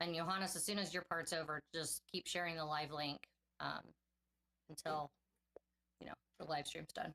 And Johannes, as soon as your part's over, just keep sharing the live link until, the live stream's done.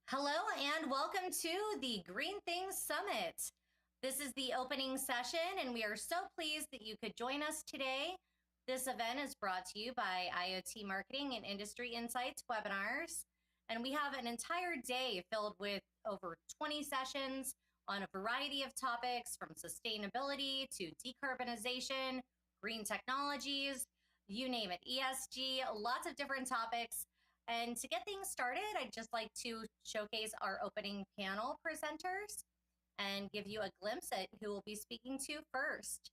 Hello and welcome to the Green Things Summit. This is the opening session and we are so pleased that you could join us today. This event is brought to you by IoT Marketing and Industry Insights webinars. And we have an entire day filled with over 20 sessions on a variety of topics from sustainability to decarbonization, green technologies, you name it, ESG, lots of different topics. And to get things started, I'd just like to showcase our opening panel presenters and give you a glimpse at who we'll be speaking to first.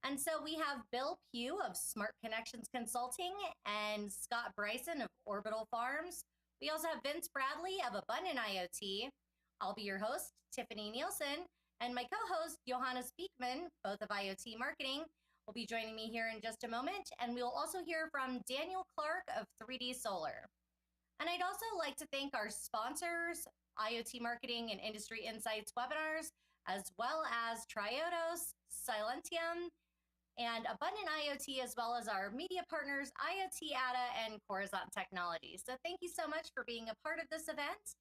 And so we have Bill Pugh of Smart Connections Consulting and Scott Bryson of Orbital Farms. We also have Vince Bradley of Abundant IoT. I'll be your host, Tiffany Nielsen, and my co-host, Johannes Beekman, both of IoT Marketing, will be joining me here in just a moment, and we will also hear from Daniel Clark of 3D Solar. And I'd also like to thank our sponsors, IoT Marketing and Industry Insights webinars, as well as Triodos, Silentium, and Abundant IoT, as well as our media partners, IoT Ada and Coruscant Technology. So thank you so much for being a part of this event.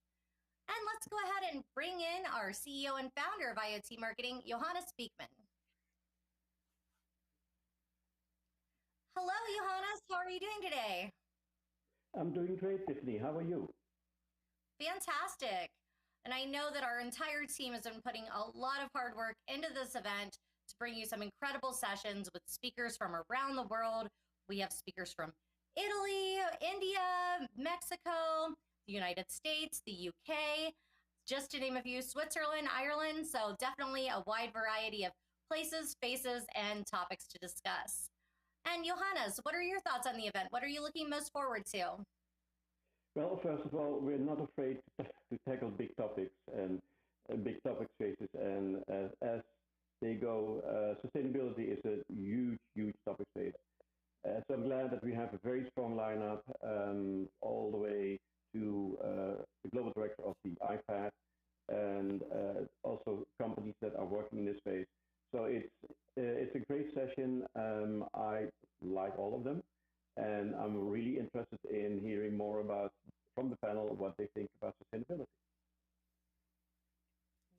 And let's go ahead and bring in our CEO and founder of IoT Marketing, Johannes Beekman. Hello, Johannes. How are you doing today? I'm doing great, Tiffany. How are you? Fantastic. And I know that our entire team has been putting a lot of hard work into this event to bring you some incredible sessions with speakers from around the world. We have speakers from Italy, India, Mexico, the United States, the UK, just to name a few, Switzerland, Ireland. So definitely a wide variety of places, faces, and topics to discuss. And Johannes, what are your thoughts on the event? What are you looking most forward to? Well, first of all, we're not afraid to tackle big topics and big topic spaces. And as they go, sustainability is a huge topic space. So I'm glad that we have a very strong lineup all the way to the global director of the iPad and also companies that are working in this space. So it's a great session. I like all of them, and I'm really interested in hearing more from the panel what they think about sustainability.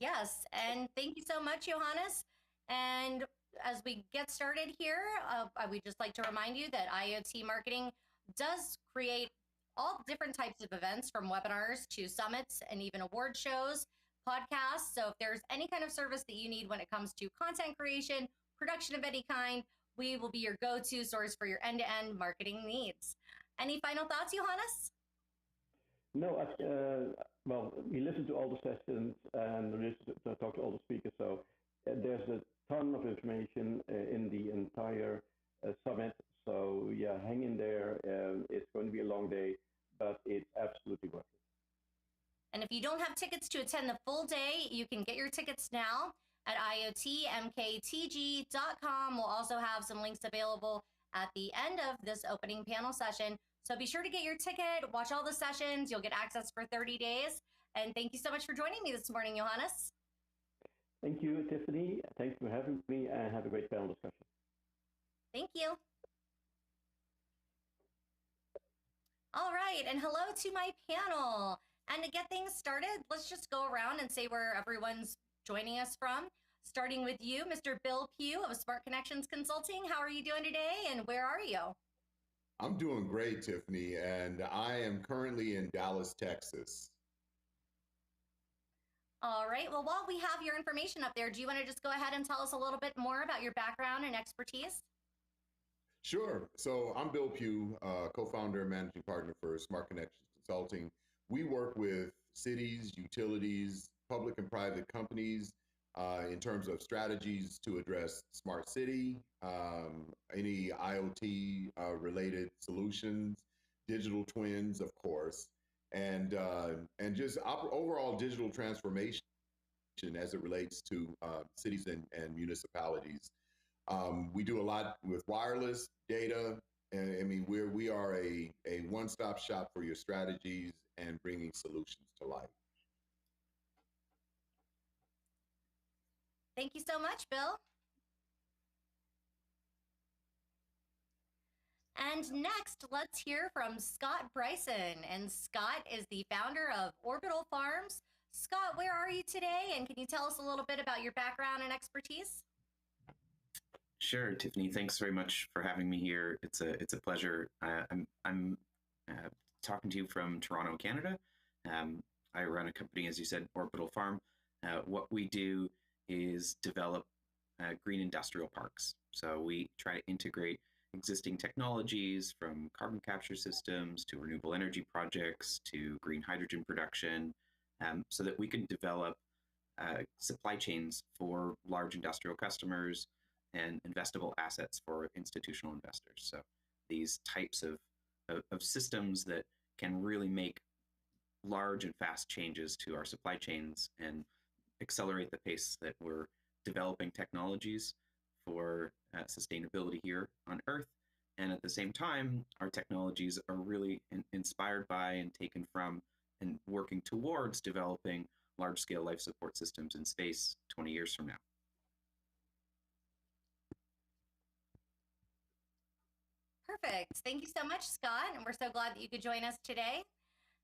Yes, and thank you so much, Johannes. And as we get started here, I would just like to remind you that IoT Marketing does create all different types of events, from webinars to summits and even award shows, podcasts. So if there's any kind of service that you need when it comes to content creation, production of any kind, we will be your go-to source for your end-to-end marketing needs. Any final thoughts, Johannes? No, well, we listened to all the sessions and we talked to all the speakers. So there's a ton of information in the entire summit. So yeah, hang in there. It's going to be a long day, but it's absolutely worth it. And if you don't have tickets to attend the full day, you can get your tickets now at iotmktg.com. We'll also have some links available at the end of this opening panel session. So be sure to get your ticket, watch all the sessions. You'll get access for 30 days. And thank you so much for joining me this morning, Johannes. Thank you, Tiffany. Thanks for having me, and have a great panel discussion. Thank you. All right, and hello to my panel. And to get things started, let's just go around and say where everyone's joining us from. Starting with you, Mr. Bill Pugh of Smart Connections Consulting. How are you doing today, and where are you? I'm doing great, Tiffany, and I am currently in Dallas, Texas. All right, well, while we have your information up there, do you want to just go ahead and tell us a little bit more about your background and expertise? Sure. So I'm Bill Pugh, co-founder and managing partner for Smart Connections Consulting. We work with cities, utilities, public and private companies in terms of strategies to address smart city, any IoT related solutions, digital twins, of course, and just overall digital transformation as it relates to cities and municipalities. We do a lot with wireless data. And I mean, we are a one-stop shop for your strategies and bringing solutions to life. Thank you so much, Bill. And next, let's hear from Scott Bryson. And Scott is the founder of Orbital Farms. Scott, where are you today? And can you tell us a little bit about your background and expertise? Sure, Tiffany. Thanks very much for having me here. It's a pleasure. I'm talking to you from Toronto, Canada. I run a company, as you said, Orbital Farm. What we do is develop green industrial parks. So we try to integrate existing technologies from carbon capture systems to renewable energy projects to green hydrogen production, so that we can develop supply chains for large industrial customers and investable assets for institutional investors. So these types of systems that can really make large and fast changes to our supply chains and accelerate the pace that we're developing technologies for sustainability here on Earth. And at the same time, our technologies are really inspired by and taken from and working towards developing large-scale life support systems in space 20 years from now. Perfect. Thank you so much, Scott. And we're so glad that you could join us today.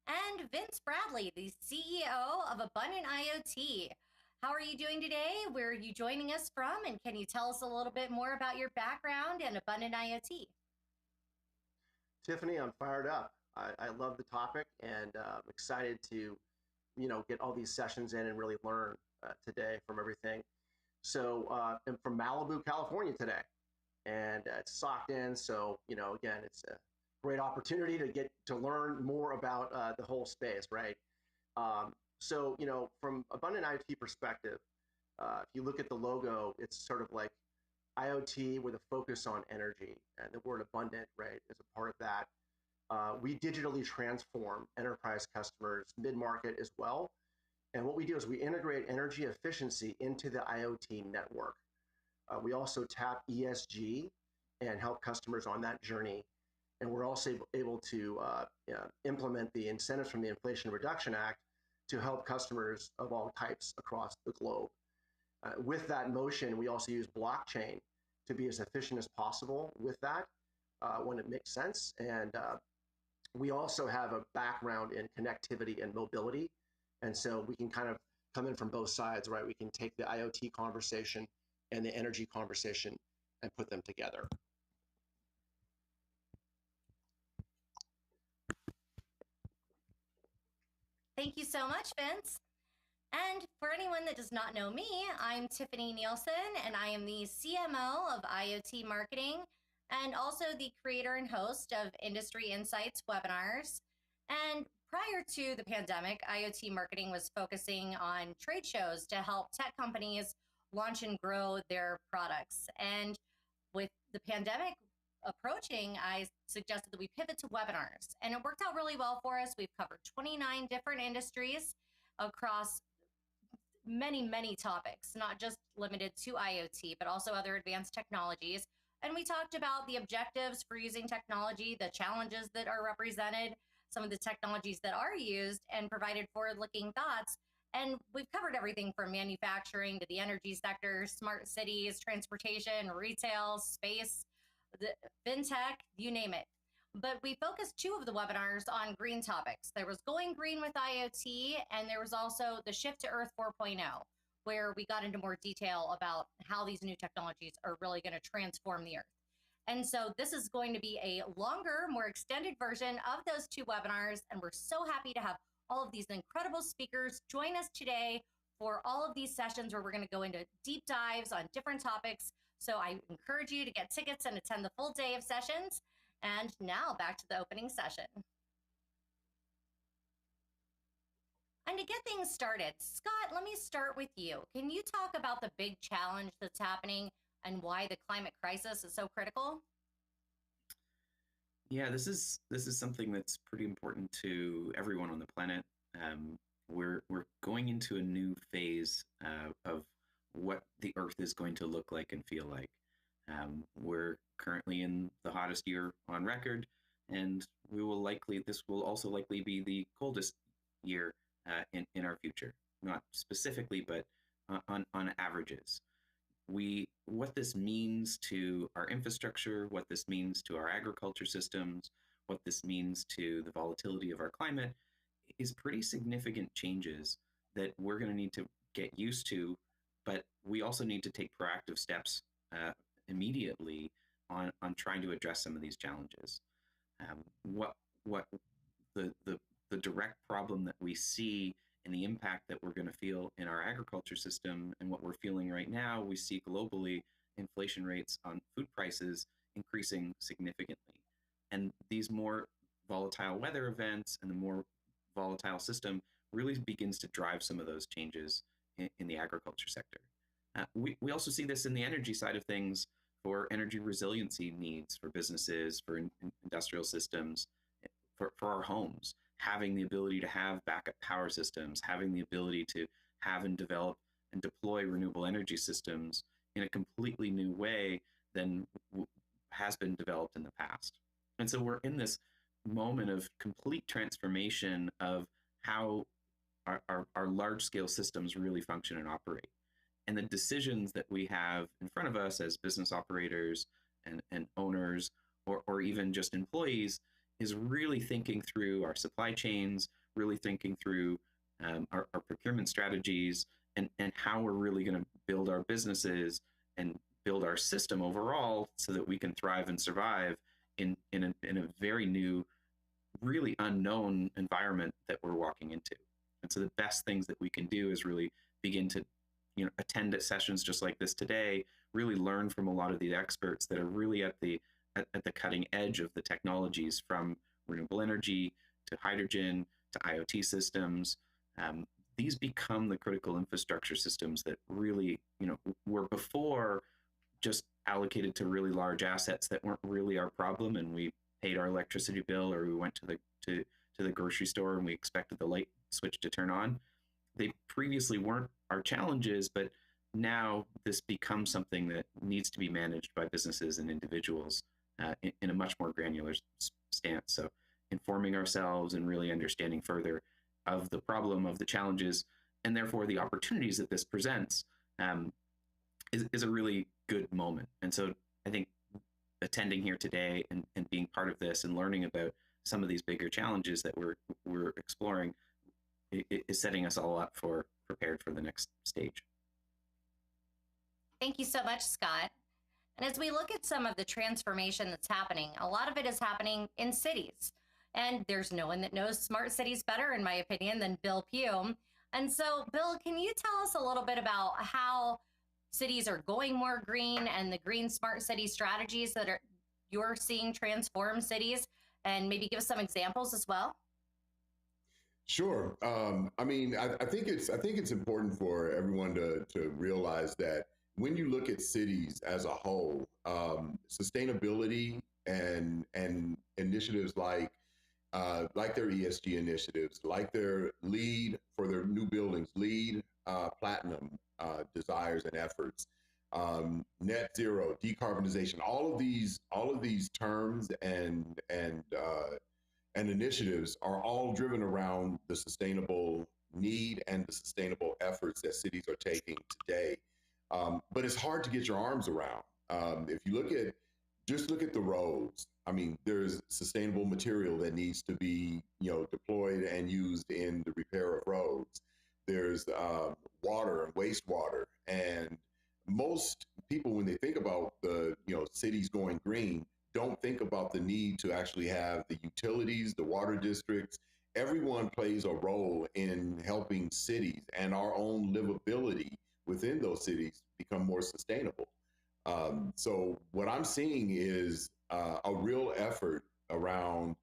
And Vince Bradley, the CEO of Abundant IoT. How are you doing today? Where are you joining us from? And can you tell us a little bit more about your background and Abundant IoT? Tiffany, I'm fired up. I love the topic, and I'm excited to, get all these sessions in and really learn today from everything. So I'm from Malibu, California today, and it's socked in. So, again, it's a great opportunity to get to learn more about the whole space, right? So, from Abundant IoT perspective, if you look at the logo, it's sort of like IoT with a focus on energy, and the word abundant, right, is a part of that. We digitally transform enterprise customers, mid-market as well. And what we do is we integrate energy efficiency into the IoT network. We also tap ESG and help customers on that journey. And we're also able to implement the incentives from the Inflation Reduction Act to help customers of all types across the globe. With that motion, we also use blockchain to be as efficient as possible with that when it makes sense. And we also have a background in connectivity and mobility. And so we can kind of come in from both sides, right? We can take the IoT conversation and the energy conversation and put them together. Thank you so much, Vince. And for anyone that does not know me, I'm Tiffany Nielsen, and I am the CMO of IoT Marketing and also the creator and host of Industry Insights webinars. And prior to the pandemic, IoT Marketing was focusing on trade shows to help tech companies launch and grow their products. And with the pandemic approaching, I suggested that we pivot to webinars. And it worked out really well for us. We've covered 29 different industries across many topics, not just limited to IoT, but also other advanced technologies. And we talked about the objectives for using technology, the challenges that are represented, some of the technologies that are used, and provided forward-looking thoughts. And we've covered everything from manufacturing to the energy sector, smart cities, transportation, retail, space, the fintech, you name it. But we focused 2 of the webinars on green topics. There was Going Green with IoT, and there was also the Shift to Earth 4.0, where we got into more detail about how these new technologies are really going to transform the Earth. And so this is going to be a longer, more extended version of those 2 webinars, and we're so happy to have all of these incredible speakers join us today for all of these sessions where we're going to go into deep dives on different topics So I encourage you to get tickets and attend the full day of sessions. And now back to the opening session. And to get things started, Scott, let me start with you. Can you talk about the big challenge that's happening and why the climate crisis is so critical? Yeah, this is something that's pretty important to everyone on the planet. We're going into a new phase of what the Earth is going to look like and feel like. We're currently in the hottest year on record, and this will also likely be the coldest year in our future. Not specifically, but on averages. What this means to our infrastructure, what this means to our agriculture systems, what this means to the volatility of our climate is pretty significant changes that we're going to need to get used to, but we also need to take proactive steps immediately on trying to address some of these challenges. What the direct problem that we see and the impact that we're going to feel in our agriculture system and what we're feeling right now, we see globally inflation rates on food prices increasing significantly. And these more volatile weather events and the more volatile system really begins to drive some of those changes in the agriculture sector. We also see this in the energy side of things for energy resiliency needs for businesses, for industrial systems, for our homes. Having the ability to have backup power systems, having the ability to have and develop and deploy renewable energy systems in a completely new way than has been developed in the past. And so we're in this moment of complete transformation of how our large-scale systems really function and operate. And the decisions that we have in front of us as business operators and owners, or even just employees, is really thinking through our supply chains, really thinking through our procurement strategies, and how we're really going to build our businesses and build our system overall so that we can thrive and survive in a very new, really unknown environment that we're walking into. And so the best things that we can do is really begin to attend at sessions just like this today, really learn from a lot of the experts that are really at the cutting edge of the technologies, from renewable energy to hydrogen to IoT systems. These become the critical infrastructure systems that really, were before just allocated to really large assets that weren't really our problem, and we paid our electricity bill, or we went to the grocery store and we expected the light switch to turn on. They previously weren't our challenges, but now this becomes something that needs to be managed by businesses and individuals in a much more granular stance. So informing ourselves and really understanding further of the problem, of the challenges, and therefore the opportunities that this presents is a really good moment. And so I think attending here today and being part of this and learning about some of these bigger challenges that we're exploring is setting us all up prepared for the next stage. Thank you so much, Scott. And as we look at some of the transformation that's happening, a lot of it is happening in cities. And there's no one that knows smart cities better, in my opinion, than Bill Pugh. And so, Bill, can you tell us a little bit about how cities are going more green and the green smart city strategies that you're seeing transform cities, and maybe give us some examples as well? Sure. I mean, I think it's important for everyone to realize that when you look at cities as a whole, sustainability and initiatives like their ESG initiatives, like their LEED for their new buildings, LEED Platinum desires and efforts, net zero, decarbonization, all of these terms and initiatives are all driven around the sustainable need and the sustainable efforts that cities are taking today. But it's hard to get your arms around. If you look at the roads, I mean, there's sustainable material that needs to be, deployed and used in the repair of roads. There's water and wastewater. And most people, when they think about the, cities going green, don't think about the need to actually have the utilities, the water districts. Everyone plays a role in helping cities and our own livability within those cities become more sustainable. So what I'm seeing is a real effort around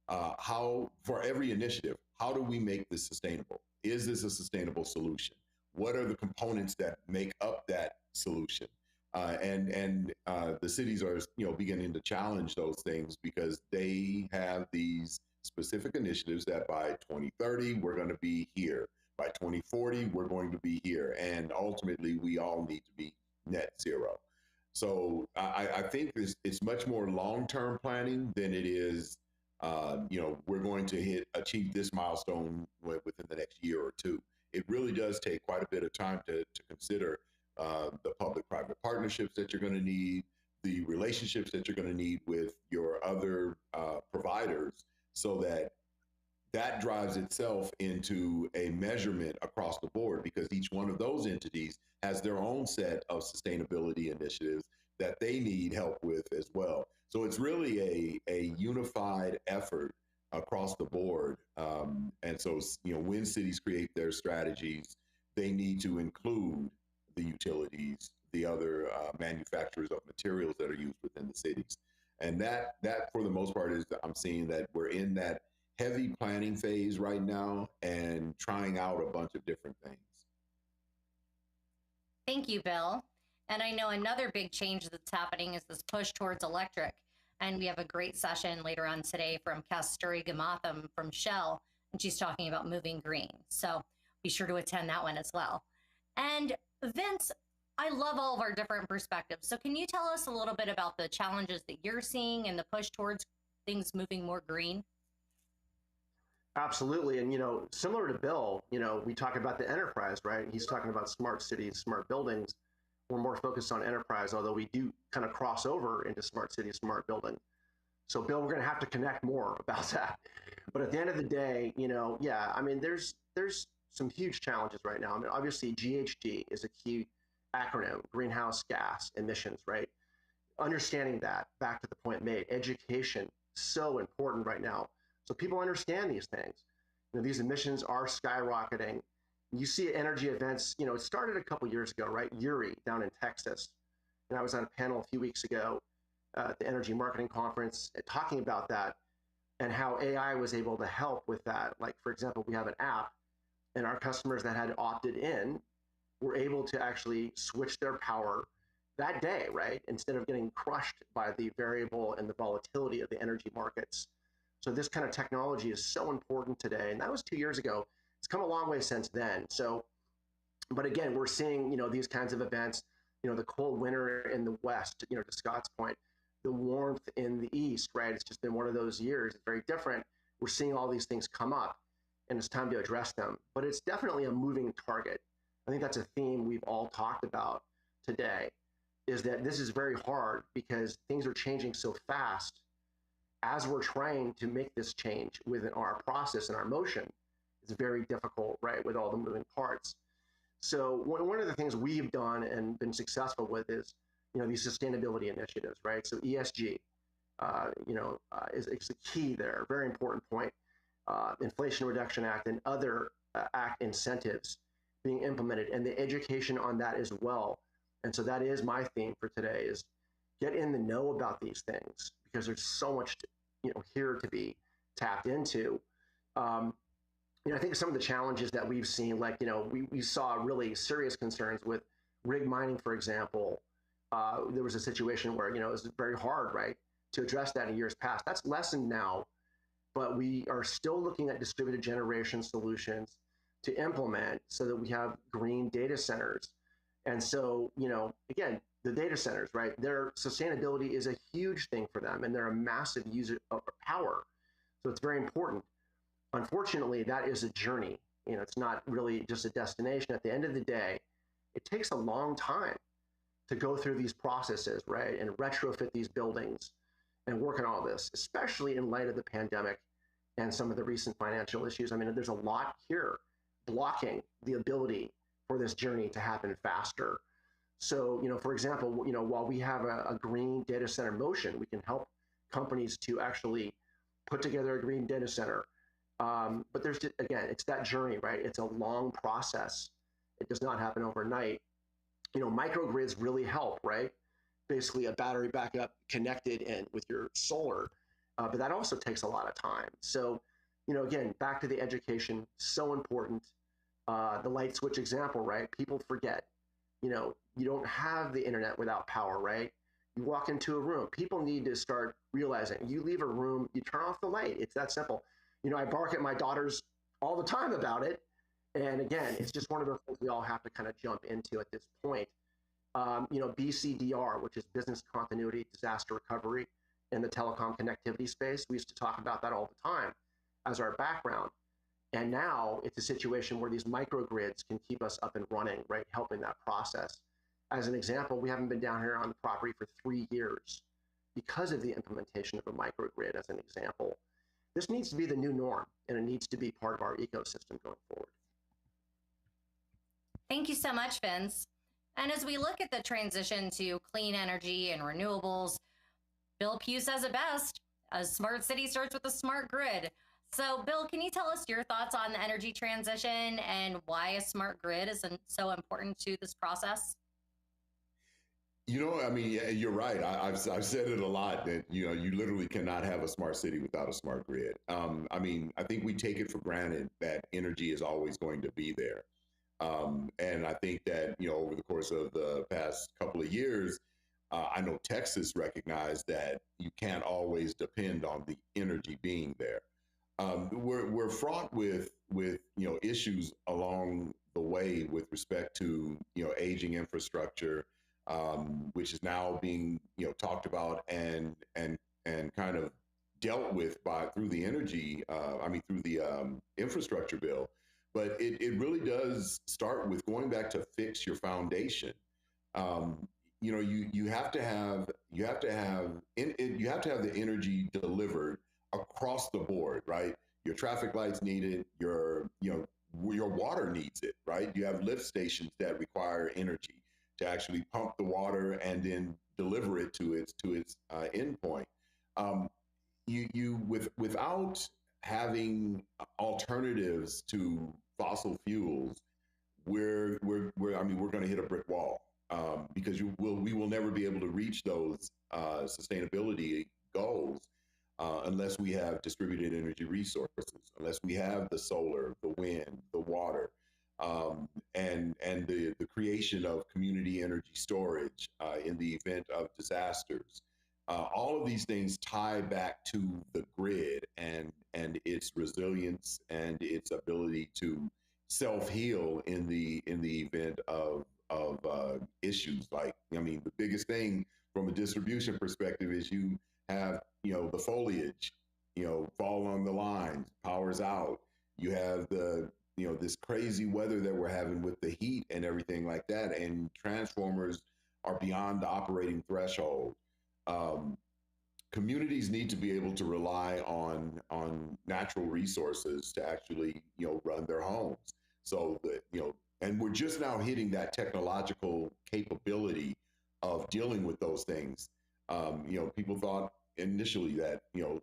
how, for every initiative, how do we make this sustainable? Is this a sustainable solution? What are the components that make up that solution? And the cities are, beginning to challenge those things because they have these specific initiatives that by 2030 we're going to be here, by 2040 we're going to be here, and ultimately we all need to be net zero. So I think it's much more long-term planning than it is, we're going to achieve this milestone within the next year or two. It really does take quite a bit of time to consider the public-private partnerships that you're going to need, the relationships that you're going to need with your other providers, so that drives itself into a measurement across the board, because each one of those entities has their own set of sustainability initiatives that they need help with as well. So it's really a unified effort across the board. And so, when cities create their strategies, they need to include the utilities, the other manufacturers of materials that are used within the cities. And that for the most part is, I'm seeing that we're in that heavy planning phase right now and trying out a bunch of different things. Thank you, Bill. And I know another big change that's happening is this push towards electric. And we have a great session later on today from Kasturi Gamatham from Shell, and she's talking about moving green. So be sure to attend that one as well. And Vince, I love all of our different perspectives. So can you tell us a little bit about the challenges that you're seeing and the push towards things moving more green? Absolutely. And, similar to Bill, we talk about the enterprise, right? He's talking about smart cities, smart buildings. We're more focused on enterprise, although we do kind of cross over into smart cities, smart building. So, Bill, we're going to have to connect more about that. But at the end of the day, there's some huge challenges right now. I mean, obviously, GHG is a key acronym, greenhouse gas emissions, right? Understanding that, back to the point made, education, so important right now. So people understand these things. These emissions are skyrocketing. You see energy events, it started a couple years ago, right? Uri down in Texas. And I was on a panel a few weeks ago at the Energy Marketing Conference talking about that and how AI was able to help with that. Like, for example, we have an app, and our customers that had opted in were able to actually switch their power that day, right? Instead of getting crushed by the variable and the volatility of the energy markets. So this kind of technology is so important today. And that was 2 years ago. It's come a long way since then. So, but again, we're seeing, these kinds of events, the cold winter in the West, to Scott's point, the warmth in the East, right? It's just been one of those years. It's very different. We're seeing all these things come up, and it's time to address them. But it's definitely a moving target. I think that's a theme we've all talked about today, is that this is very hard because things are changing so fast. As we're trying to make this change within our process and our motion, it's very difficult, right, with all the moving parts. So one of the things we've done and been successful with is, these sustainability initiatives, right? So ESG, is the key there. Very important point. Inflation Reduction Act and other act incentives being implemented, and the education on that as well. And so that is my theme for today: is get in the know about these things, because there's so much here to be tapped into. I think some of the challenges that we've seen, like, we saw really serious concerns with rig mining, for example. There was a situation where, it was very hard, right, to address that in years past. That's lessened now, but we are still looking at distributed generation solutions to implement so that we have green data centers. And so, again, the data centers, right? Their sustainability is a huge thing for them, and they're a massive user of power. So it's very important. Unfortunately, that is a journey. It's not really just a destination. At the end of the day, it takes a long time to go through these processes, right? And retrofit these buildings and work on all this, especially in light of the pandemic and some of the recent financial issues. I mean, there's a lot here blocking the ability for this journey to happen faster. So, for example, while we have a green data center motion, we can help companies to actually put together a green data center. But there's, again, it's that journey, right? It's a long process. It does not happen overnight. Microgrids really help, right? basically a battery backup connected and with your solar, but that also takes a lot of time. So, again, back to the education, so important. The light switch example, right? People forget, you don't have the internet without power, right? You walk into a room, people need to start realizing you leave a room, you turn off the light. It's that simple. I bark at my daughters all the time about it. And again, it's just one of those things we all have to kind of jump into at this point. BCDR, which is business continuity, disaster recovery in the telecom connectivity space. We used to talk about that all the time as our background. And now it's a situation where these microgrids can keep us up and running, right? Helping that process. As an example, we haven't been down here on the property for 3 years because of the implementation of a microgrid, as an example. This needs to be the new norm, and it needs to be part of our ecosystem going forward. Thank you so much, Vince. And as we look at the transition to clean energy and renewables, Bill Pugh says it best: a smart city starts with a smart grid. So, Bill, can you tell us your thoughts on the energy transition and why a smart grid is so important to this process? I mean, you're right. I've said it a lot that, you literally cannot have a smart city without a smart grid. I mean, I think we take it for granted that energy is always going to be there. And I think that, over the course of the past couple of years, I know Texas recognized that you can't always depend on the energy being there. We're fraught with issues along the way with respect to aging infrastructure, which is now being talked about and kind of dealt with through the energy, through the infrastructure bill. But it really does start with going back to fix your foundation. You have to have the energy delivered across the board, right? Your traffic lights need it. Your water needs it, right? You have lift stations that require energy to actually pump the water and then deliver it to its endpoint. Without having alternatives to fossil fuels, we're going to hit a brick wall, because we will never be able to reach those sustainability goals unless we have distributed energy resources, unless we have the solar, the wind, the water, and the creation of community energy storage in the event of disasters. All of these things tie back to the grid and its resilience and its ability to self-heal in the event of issues. Like, the biggest thing from a distribution perspective is you have the foliage fall on the lines, power's out. You have this crazy weather that we're having with the heat and everything like that, and transformers are beyond the operating threshold. Communities need to be able to rely on natural resources to actually run their homes. So that and we're just now hitting that technological capability of dealing with those things. People thought initially that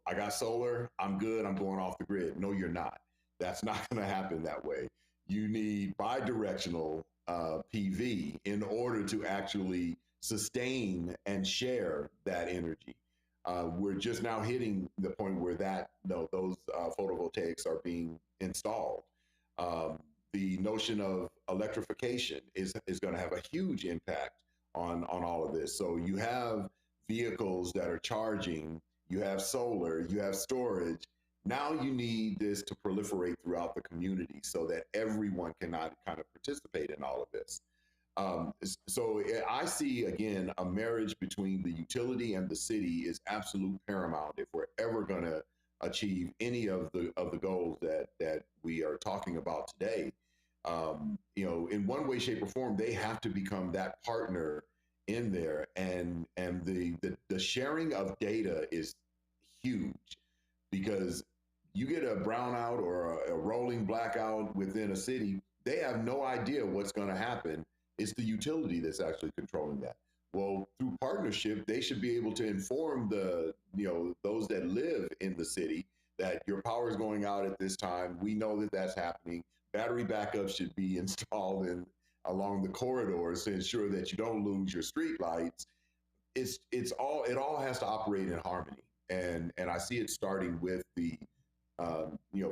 I got solar, I'm good, I'm going off the grid. No, you're not. That's not going to happen that way. You need bidirectional PV in order to actually sustain and share that energy. We're just now hitting the point where those photovoltaics are being installed. The notion of electrification is going to have a huge impact on all of this. So you have vehicles that are charging, you have solar, you have storage. Now you need this to proliferate throughout the community so that everyone can kind of participate in all of this. So I see, again, a marriage between the utility and the city is absolute paramount if we're ever going to achieve any of the goals that we are talking about today. In one way, shape, or form, they have to become that partner in there, and the sharing of data is huge, because you get a brownout or a rolling blackout within a city, they have no idea what's going to happen. It's the utility that's actually controlling that. Well, through partnership, they should be able to inform those that live in the city that your power is going out at this time. We know that that's happening. Battery backup should be installed along the corridors to ensure that you don't lose your street lights. it all has to operate in harmony, and I see it starting with the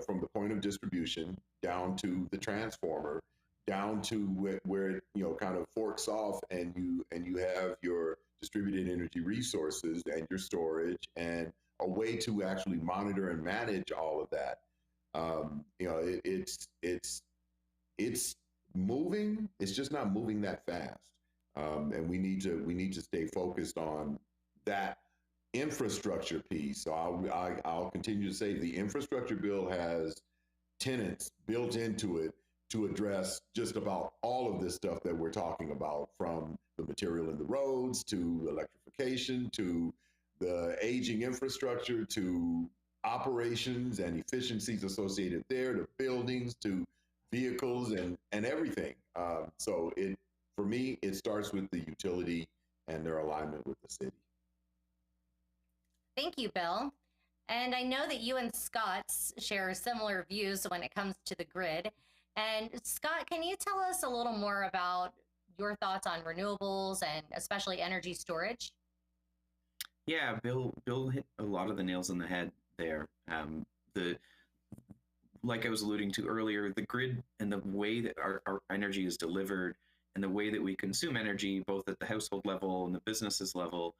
from the point of distribution down to the transformer, down to where it kind of forks off, and you have your distributed energy resources and your storage and a way to actually monitor and manage all of that. It's moving. It's just not moving that fast, and we need to stay focused on that infrastructure piece. So I'll continue to say the infrastructure bill has tenants built into it to address just about all of this stuff that we're talking about, from the material in the roads to electrification to the aging infrastructure to operations and efficiencies associated there to buildings to vehicles and everything. So for me, it starts with the utility and their alignment with the city. Thank you, Bill. And I know that you and Scott share similar views when it comes to the grid. And Scott, can you tell us a little more about your thoughts on renewables and especially energy storage? Yeah, Bill hit a lot of the nails on the head there. The Like I was alluding to earlier, the grid and the way that our energy is delivered and the way that we consume energy, both at the household level and the businesses level,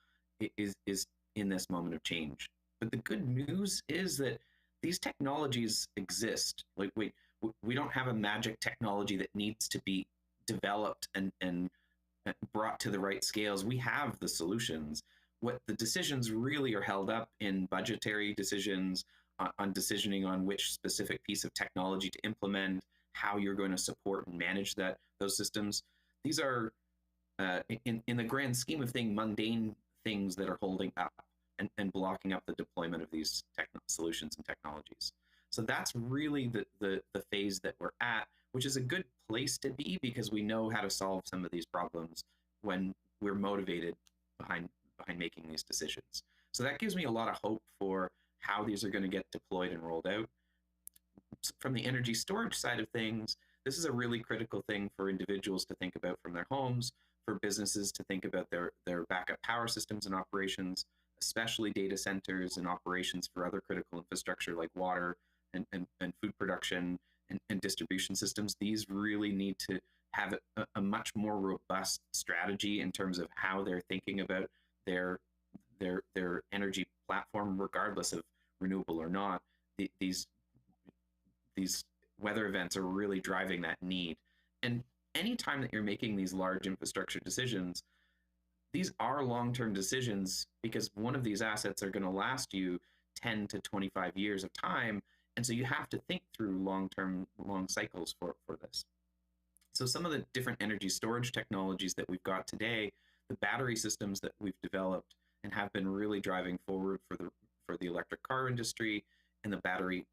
is in this moment of change. But the good news is that these technologies exist. Like we don't have a magic technology that needs to be developed and brought to the right scales. We have the solutions. What the decisions really are held up in budgetary decisions, on decisioning on which specific piece of technology to implement, how you're going to support and manage those systems. These are, in the grand scheme of things, mundane things that are holding up and blocking up the deployment of these solutions and technologies. So that's really the phase that we're at, which is a good place to be because we know how to solve some of these problems when we're motivated behind making these decisions. So that gives me a lot of hope for how these are going to get deployed and rolled out. From the energy storage side of things, this is a really critical thing for individuals to think about from their homes, for businesses to think about their backup power systems and operations, especially data centers and operations for other critical infrastructure like water and food production and distribution systems. These really need to have a much more robust strategy in terms of how they're thinking about their energy platform, regardless of renewable or not. These weather events are really driving that need. And anytime that you're making these large infrastructure decisions, these are long-term decisions because one of these assets are going to last you 10 to 25 years of time. And so you have to think through long cycles for this. So some of the different energy storage technologies that we've got today, the battery systems that we've developed and have been really driving forward for the electric car industry and the battery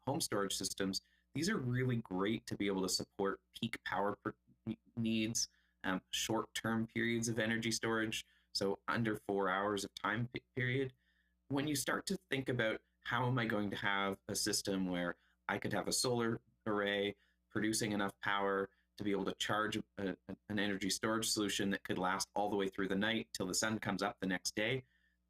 home storage systems, these are really great to be able to support peak power needs, short-term periods of energy storage, so under 4 hours of time period. When you start to think about how am I going to have a system where I could have a solar array producing enough power to be able to charge an energy storage solution that could last all the way through the night till the sun comes up the next day,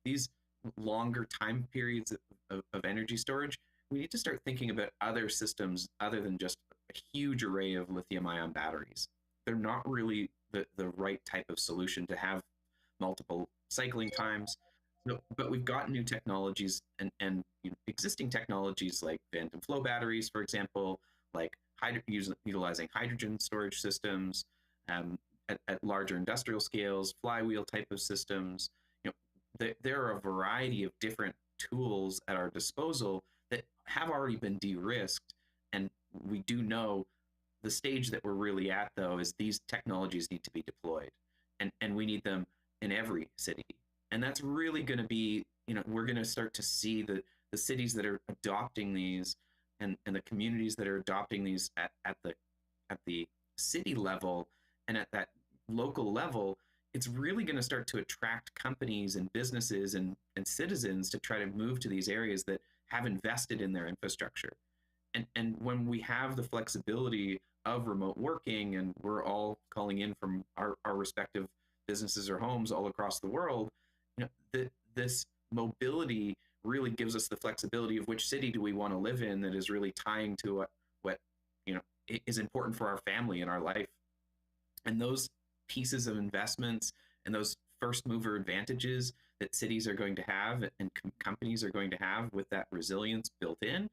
these longer time periods of energy storage, we need to start thinking about other systems other than just a huge array of lithium-ion batteries. They're not really the right type of solution to have multiple cycling times. No, but we've got new technologies and existing technologies like phantom flow batteries, for example, like utilizing hydrogen storage systems at larger industrial scales, flywheel type of systems. There are a variety of different tools at our disposal that have already been de-risked, and we do know the stage that we're really at, though, is these technologies need to be deployed, and we need them in every city. And that's really going to be, we're going to start to see the cities that are adopting these and the communities that are adopting these at the city level and at that local level. It's really going to start to attract companies and businesses and citizens to try to move to these areas that have invested in their infrastructure. And when we have the flexibility of remote working and we're all calling in from our respective businesses or homes all across the world, this mobility really gives us the flexibility of which city do we want to live in that is really tying to what is important for our family and our life. And those pieces of investments and those first mover advantages that cities are going to have and companies are going to have with that resilience built in,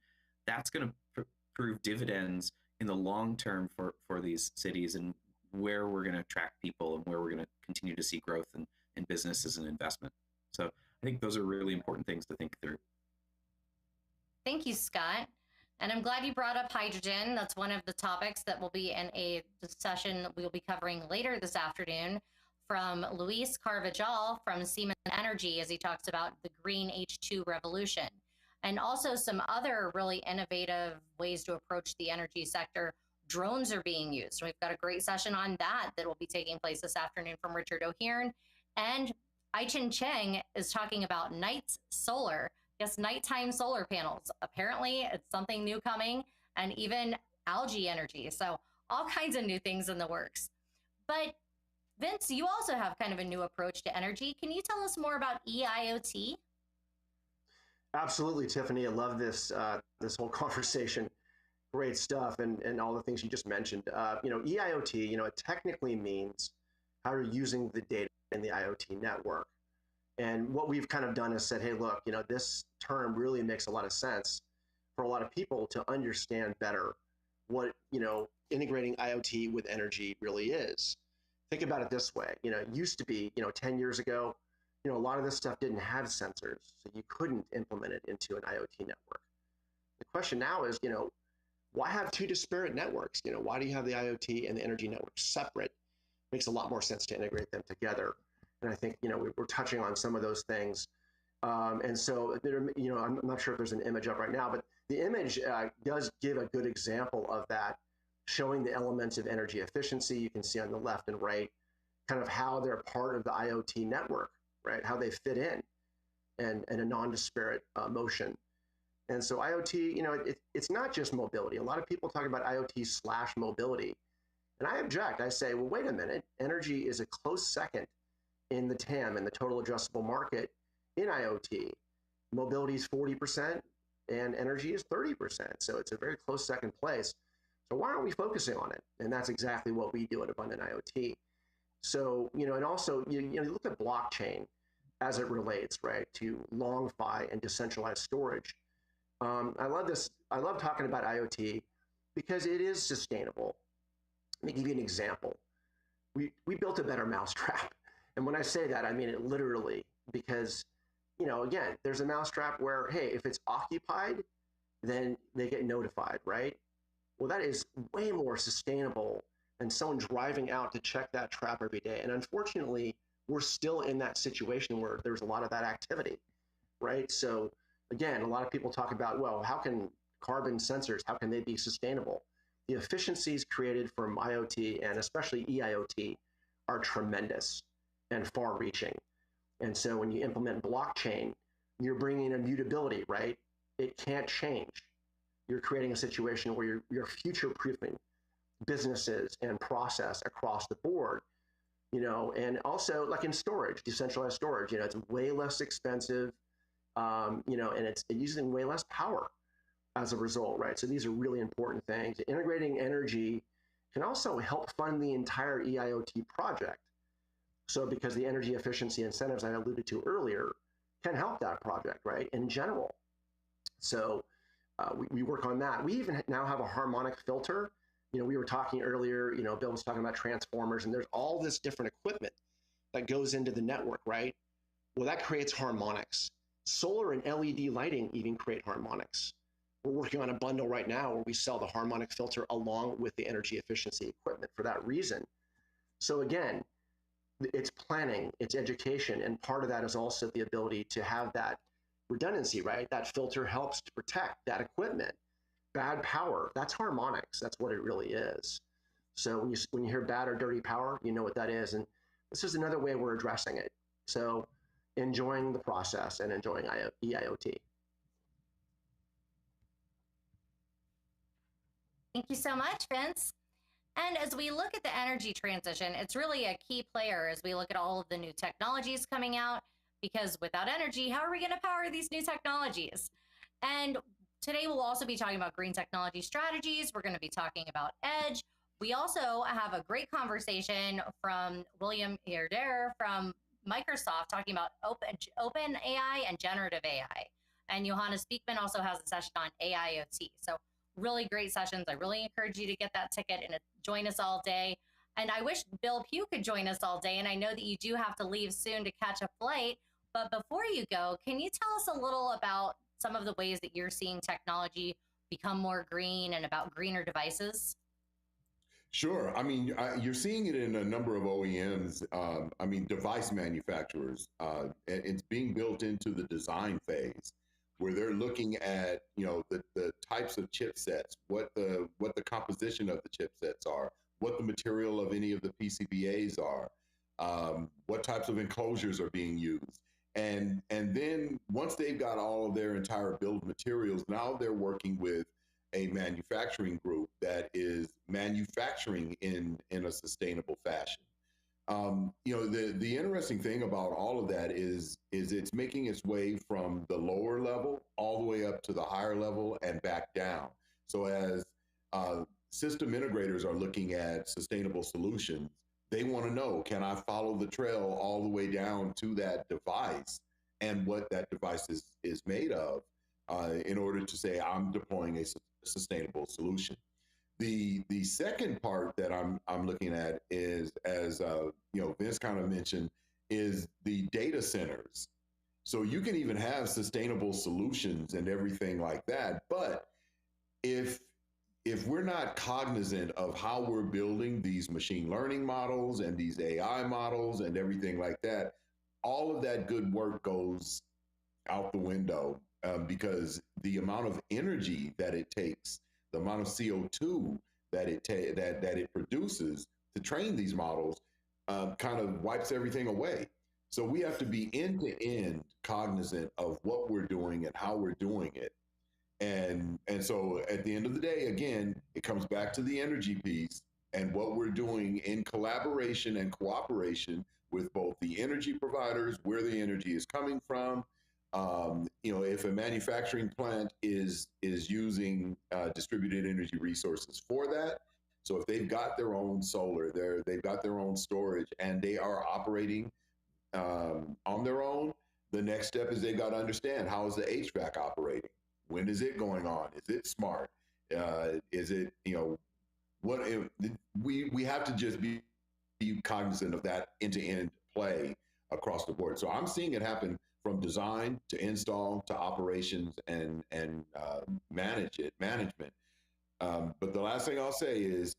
that's going to prove dividends in the long term for these cities and where we're going to attract people and where we're going to continue to see growth in business and investment. So I think those are really important things to think through. Thank you, Scott. And I'm glad you brought up hydrogen. That's one of the topics that will be in a session that we'll be covering later this afternoon from Luis Carvajal from Siemens Energy, as he talks about the green H2 revolution. And also some other really innovative ways to approach the energy sector. Drones are being used. We've got a great session on that will be taking place this afternoon from Richard O'Hearn. And Ai-Chin Cheng is talking about night solar. Yes, nighttime solar panels. Apparently, it's something new coming, and even algae energy. So all kinds of new things in the works. But Vince, you also have kind of a new approach to energy. Can you tell us more about EIoT? Absolutely, Tiffany. I love this this whole conversation. Great stuff, and all the things you just mentioned. EIoT, it technically means how you're using the data in the IoT network. And what we've kind of done is said, hey, look, this term really makes a lot of sense for a lot of people to understand better what, integrating IoT with energy really is. Think about it this way. It used to be, 10 years ago, a lot of this stuff didn't have sensors, so you couldn't implement it into an IoT network. The question now is, why have two disparate networks? Why do you have the IoT and the energy network separate? Makes a lot more sense to integrate them together. And I think, we're touching on some of those things. And so, I'm not sure if there's an image up right now, but the image does give a good example of that, showing the elements of energy efficiency. You can see on the left and right, kind of how they're part of the IoT network, right? How they fit in and a non-disparate motion. And so IoT, it's not just mobility. A lot of people talk about IoT/mobility. And I object. I say, well, wait a minute. Energy is a close second in the TAM, in the total addressable market in IoT. Mobility is 40% and energy is 30%. So it's a very close second place. So why aren't we focusing on it? And that's exactly what we do at Abundant IoT. So, and also, you look at blockchain as it relates, right, to long PHY and decentralized storage. I love this. I love talking about IoT because it is sustainable. Let me give you an example. We built a better mousetrap. And when I say that, I mean it literally, because, again, there's a mousetrap where, hey, if it's occupied, then they get notified, right? Well, that is way more sustainable than someone driving out to check that trap every day. And unfortunately, we're still in that situation where there's a lot of that activity, right? So again, a lot of people talk about, well, how can carbon sensors, how can they be sustainable? The efficiencies created from IoT and especially EIoT are tremendous and far-reaching. And so when you implement blockchain, you're bringing immutability, right? It can't change. You're creating a situation where you're future-proofing businesses and process across the board, and also like in storage, decentralized storage, it's way less expensive, and it's using way less power as a result, right? So these are really important things. Integrating energy can also help fund the entire EIoT project. So because the energy efficiency incentives I alluded to earlier can help that project, right, in general. So we work on that. We even now have a harmonic filter. We were talking earlier, Bill was talking about transformers, and there's all this different equipment that goes into the network, right? Well, that creates harmonics. Solar and LED lighting even create harmonics. We're working on a bundle right now where we sell the harmonic filter along with the energy efficiency equipment for that reason. So again, it's planning, it's education, and part of that is also the ability to have that redundancy, right? That filter helps to protect that equipment. Bad power, that's harmonics. That's what it really is. So when you hear bad or dirty power, you know what that is. And this is another way we're addressing it. So enjoying the process and enjoying EIoT. Thank you so much, Vince. And as we look at the energy transition, it's really a key player as we look at all of the new technologies coming out, because without energy, how are we going to power these new technologies? And today we'll also be talking about green technology strategies. We're going to be talking about edge. We also have a great conversation from William Herder from Microsoft talking about open AI and generative AI. And Johannes Beekman also has a session on AIoT. So really great sessions. I really encourage you to get that ticket and join us all day. And I wish Bill Pugh could join us all day. And I know that you do have to leave soon to catch a flight. But before you go, can you tell us a little about some of the ways that you're seeing technology become more green and about greener devices? Sure. I mean, you're seeing it in a number of OEMs. I mean, device manufacturers. It's being built into the design phase, where they're looking at, you know, the types of chipsets, what the composition of the chipsets are, what the material of any of the PCBAs are, what types of enclosures are being used. And then once they've got all of their entire bill of materials, now they're working with a manufacturing group that is manufacturing in a sustainable fashion. You know, the interesting thing about all of that is it's making its way from the lower level all the way up to the higher level and back down. So as system integrators are looking at sustainable solutions, they want to know, can I follow the trail all the way down to that device and what that device is made of, in order to say I'm deploying a sustainable solution. The second part that I'm looking at is, as you know, Vince kind of mentioned, is the data centers. So you can even have sustainable solutions and everything like that, but if we're not cognizant of how we're building these machine learning models and these AI models and everything like that, all of that good work goes out the window, because the amount of energy that it takes, the amount of CO2 that it produces to train these models, kind of wipes everything away. So we have to be end to end cognizant of what we're doing and how we're doing it. And so at the end of the day, again, it comes back to the energy piece and what we're doing in collaboration and cooperation with both the energy providers, where the energy is coming from. You know, if a manufacturing plant is using distributed energy resources for that, so if they've got their own solar, they've got their own storage, and they are operating on their own, the next step is they've got to understand, how is the HVAC operating? When is it going on? Is it smart? Is it, you know, what we have to just be cognizant of that end-to-end play across the board. So I'm seeing it happen from design to install to operations and management. But the last thing I'll say is,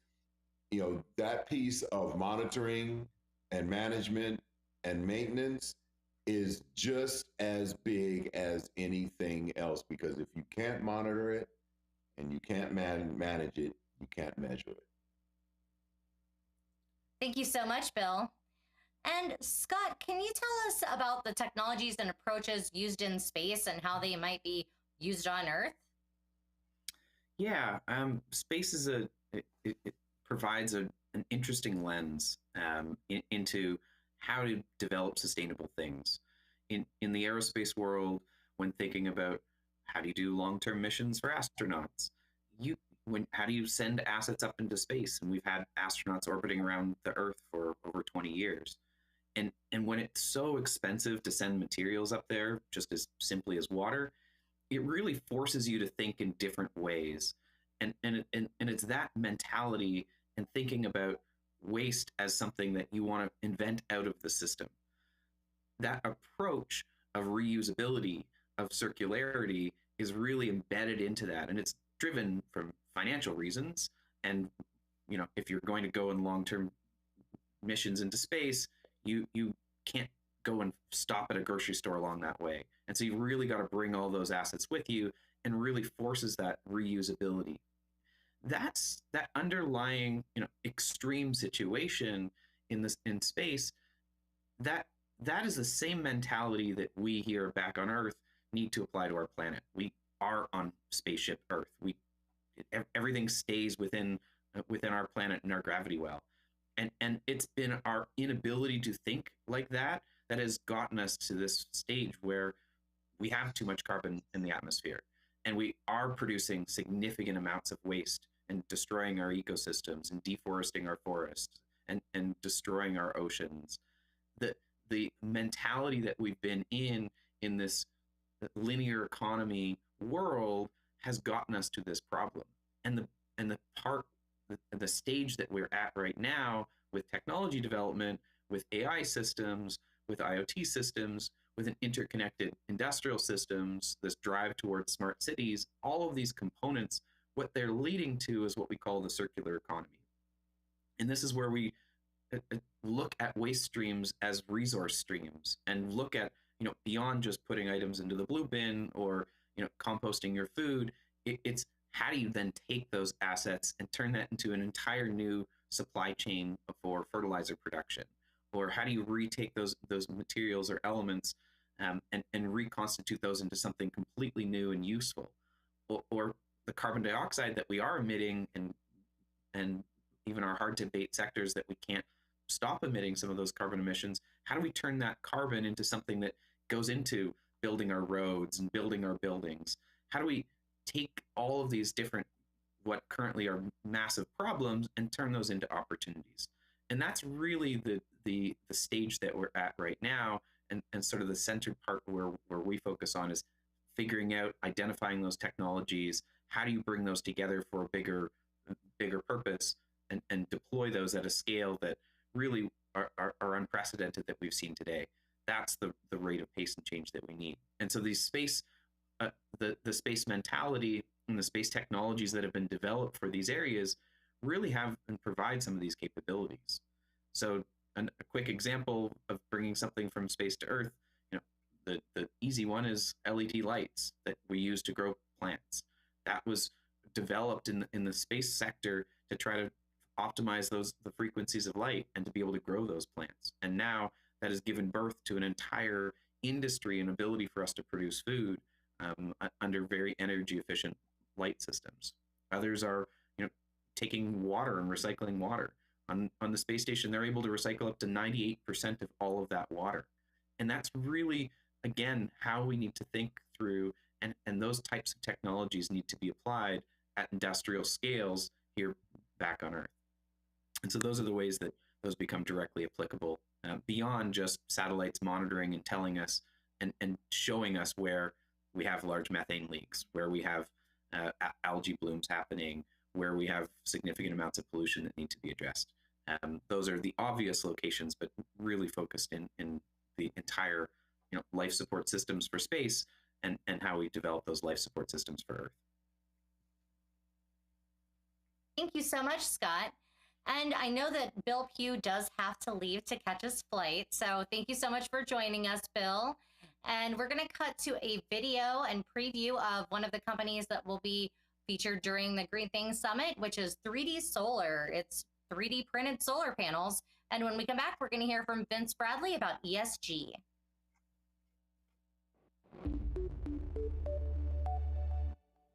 you know, that piece of monitoring and management and maintenance is just as big as anything else, because if you can't monitor it and you can't manage it, you can't measure it. Thank you so much, Bill. And Scott, can you tell us about the technologies and approaches used in space and how they might be used on Earth? Yeah, space is it provides an interesting lens into how to develop sustainable things. In the aerospace world, when thinking about how do you do long-term missions for astronauts, how do you send assets up into space? And we've had astronauts orbiting around the Earth for over 20 years. And when it's so expensive to send materials up there, just as simply as water, it really forces you to think in different ways. And it's that mentality and thinking about waste as something that you want to invent out of the system. That approach of reusability, of circularity, is really embedded into that. And it's driven from financial reasons. And, you know, if you're going to go in long-term missions into space, you can't go and stop at a grocery store along that way. And so you really got to bring all those assets with you, and really forces that reusability. That's that underlying, you know, extreme situation in space. That is the same mentality that we here back on Earth need to apply to our planet. We are on spaceship Earth. Everything stays within within our planet and our gravity well. And it's been our inability to think like that has gotten us to this stage where we have too much carbon in the atmosphere, and we are producing significant amounts of waste and destroying our ecosystems and deforesting our forests and destroying our oceans. The mentality that we've been in this linear economy world has gotten us to this problem. And the stage that we're at right now with technology development, with AI systems, with IoT systems, with an interconnected industrial systems, this drive towards smart cities, all of these components, what they're leading to is what we call the circular economy. And this is where we look at waste streams as resource streams and look at, beyond just putting items into the blue bin or, composting your food. It's how do you then take those assets and turn that into an entire new supply chain for fertilizer production? Or how do you retake those materials or elements and reconstitute those into something completely new and useful? Or the carbon dioxide that we are emitting and even our hard to abate sectors that we can't stop emitting some of those carbon emissions, how do we turn that carbon into something that goes into building our roads and building our buildings? How do we take all of these different, what currently are massive problems, and turn those into opportunities? And that's really the stage that we're at right now, and sort of the centered part where we focus on is figuring out, identifying those technologies. How do you bring those together for a bigger purpose and deploy those at a scale that really are unprecedented that we've seen today? That's the rate of pace and change that we need. And so these space, the space mentality and the space technologies that have been developed for these areas really have and provide some of these capabilities. So a quick example of bringing something from space to Earth, the easy one is LED lights that we use to grow plants. That was developed in the space sector to try to optimize the frequencies of light and to be able to grow those plants. And now that has given birth to an entire industry and ability for us to produce food under very energy efficient light systems. Others are, taking water and recycling water. On the space station, they're able to recycle up to 98% of all of that water. And that's really, again, how we need to think through, and those types of technologies need to be applied at industrial scales here back on Earth. And so those are the ways that those become directly applicable beyond just satellites monitoring and telling us and showing us where we have large methane leaks, where we have algae blooms happening, where we have significant amounts of pollution that need to be addressed. Those are the obvious locations, but really focused in the entire life support systems for space and how we develop those life support systems for Earth. Thank you so much, Scott. And I know that Bill Pugh does have to leave to catch his flight. So thank you so much for joining us, Bill. And we're going to cut to a video and preview of one of the companies that will be featured during the Green Things Summit, which is 3D Solar. It's 3D printed solar panels. And when we come back, we're going to hear from Vince Bradley about ESG.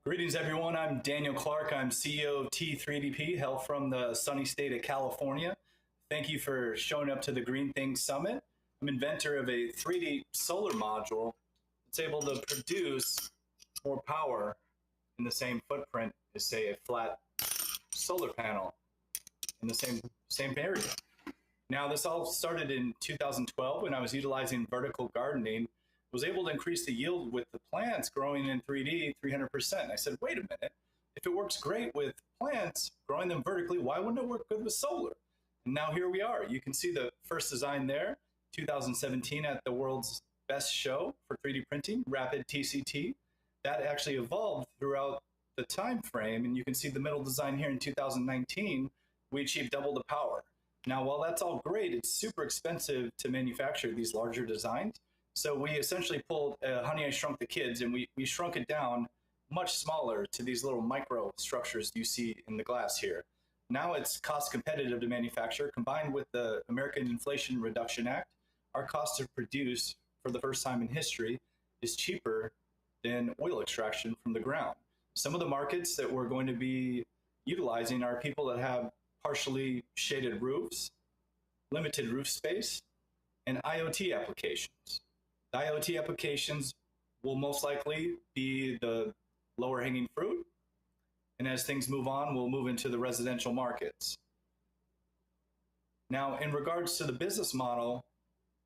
Greetings, everyone. I'm Daniel Clark. I'm CEO of T3DP, hail from the sunny state of California. Thank you for showing up to the Green Things Summit. I'm inventor of a 3D solar module that's able to produce more power in the same footprint as, say, a flat solar panel in the same area. Now, this all started in 2012 when I was utilizing vertical gardening. Was able to increase the yield with the plants growing in 3D 300%. I said, wait a minute, if it works great with plants, growing them vertically, why wouldn't it work good with solar? And now here we are. You can see the first design there, 2017 at the world's best show for 3D printing, Rapid TCT. That actually evolved throughout the time frame, and you can see the middle design here in 2019, we achieved double the power. Now, while that's all great, it's super expensive to manufacture these larger designs. So we essentially pulled Honey, I Shrunk the Kids, and we shrunk it down much smaller to these little micro structures you see in the glass here. Now it's cost competitive to manufacture. Combined with the American Inflation Reduction Act, our cost to produce for the first time in history is cheaper than oil extraction from the ground. Some of the markets that we're going to be utilizing are people that have partially shaded roofs, limited roof space, and IoT applications. The IoT applications will most likely be the lower hanging fruit. And as things move on, we'll move into the residential markets. Now, in regards to the business model,